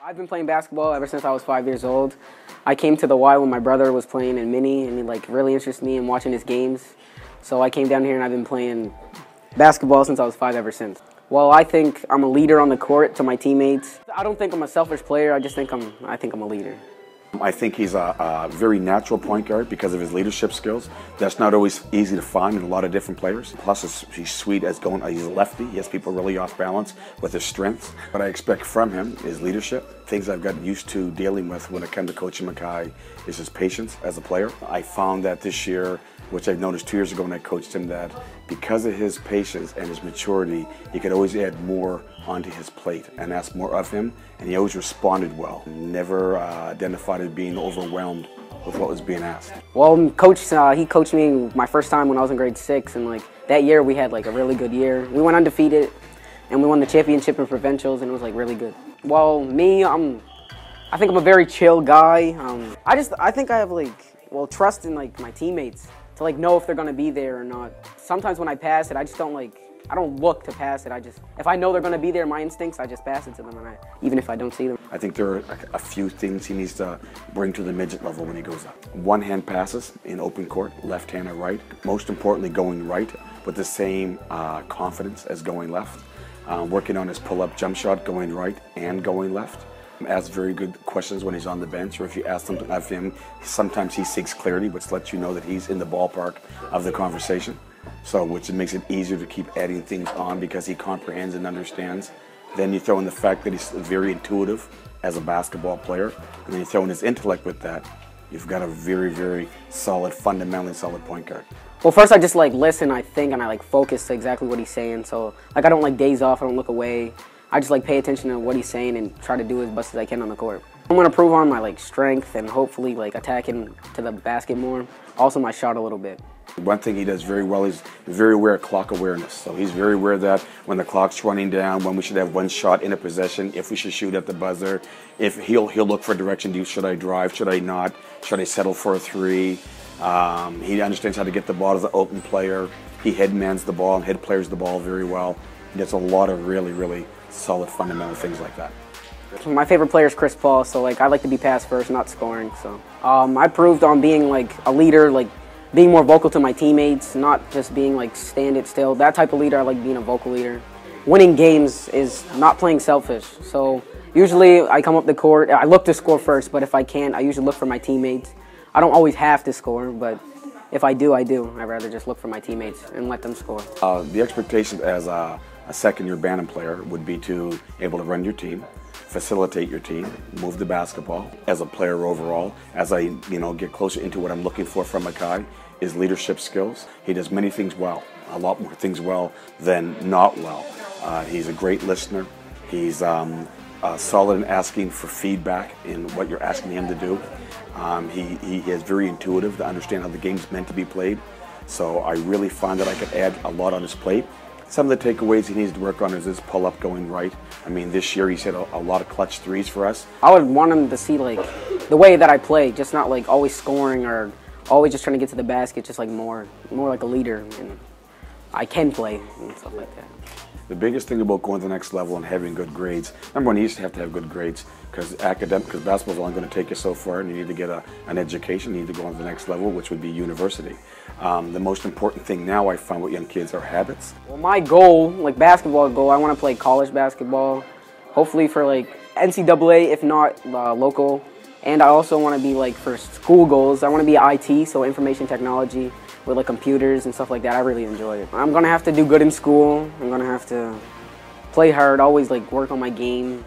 I've been playing basketball ever since I was 5 years old. I came to the Y when my brother was playing in mini, and he really interested me in watching his games. So I came down here and I've been playing basketball since I was 5 ever since. Well, I think I'm a leader on the court to my teammates. I don't think I'm a selfish player. I think I'm a leader. I think he's a very natural point guard because of his leadership skills. That's not always easy to find in a lot of different players. Plus, he's sweet as going. He's a lefty. He has people really off balance with his strengths. What I expect from him is leadership. Things I've gotten used to dealing with when it comes to coaching Makye is his patience as a player. I found that this year, which I noticed 2 years ago when I coached him, that because of his patience and his maturity, he could always add more onto his plate and ask more of him, and he always responded well. Never identified as being overwhelmed with what was being asked. Well, Coach, he coached me my first time when I was in grade 6, and that year we had a really good year. We went undefeated, and we won the championship in provincials, and it was really good. Well, me, I think I'm a very chill guy. I think I have trust in my teammates to know if they're gonna be there or not. Sometimes when I pass it, I just I don't look to pass it. If I know they're gonna be there, my instincts, I just pass it to them, even if I don't see them. I think there are a few things he needs to bring to the midget level when he goes up. One-hand passes in open court, left hand or right. Most importantly, going right with the same confidence as going left. Working on his pull-up jump shot, going right and going left. Ask very good questions when he's on the bench, or if you ask something of him, sometimes he seeks clarity, which lets you know that he's in the ballpark of the conversation. So, which makes it easier to keep adding things on because he comprehends and understands. Then you throw in the fact that he's very intuitive as a basketball player, and then you throw in his intellect with that. You've got a very, very solid, fundamentally solid point guard. Well, first I just listen, I think, and I focus to exactly what he's saying. So I don't daze off, I don't look away. I just pay attention to what he's saying and try to do as best as I can on the court. I'm gonna prove on my strength and hopefully attacking to the basket more. Also my shot a little bit. One thing he does very well is very aware of clock awareness. So he's very aware that when the clock's running down, when we should have one shot in a possession, if we should shoot at the buzzer, if he'll look for direction. Should I drive? Should I not? Should I settle for a three? He understands how to get the ball as an open player. He headmans the ball and head players the ball very well. He does a lot of really, really solid fundamental things like that. My favorite player is Chris Paul, so I like to be pass first, not scoring. So I proved on being a leader, being more vocal to my teammates, not just being stand it still. That type of leader, I like being a vocal leader. Winning games is not playing selfish. So usually I come up the court, I look to score first, but if I can't, I usually look for my teammates. I don't always have to score, but if I do, I do. I'd rather just look for my teammates and let them score. The expectation as a second-year Bantam player would be to able to run your team, facilitate your team, move the basketball. As a player overall, as I get closer into what I'm looking for from Makye, is leadership skills. He does many things well, a lot more things well than not well. He's a great listener. He's solid in asking for feedback in what you're asking him to do. He is very intuitive to understand how the game's meant to be played. So I really find that I could add a lot on his plate. Some of the takeaways he needs to work on is his pull-up going right. I mean, this year he's hit a lot of clutch threes for us. I would want him to see the way that I play, just not always scoring or always just trying to get to the basket, just more like a leader, and I can play and stuff like that. The biggest thing about going to the next level and having good grades, number one, you used to have good grades because basketball's only going to take you so far, and you need to get an education. You need to go on to the next level, which would be university. The most important thing now I find with young kids are habits. Well, my goal, basketball goal, I want to play college basketball, hopefully for NCAA, if not local. And I also want to be for school goals, I want to be IT, so information technology with computers and stuff like that. I really enjoy it. I'm going to have to do good in school. I'm going to have to play hard, always work on my game.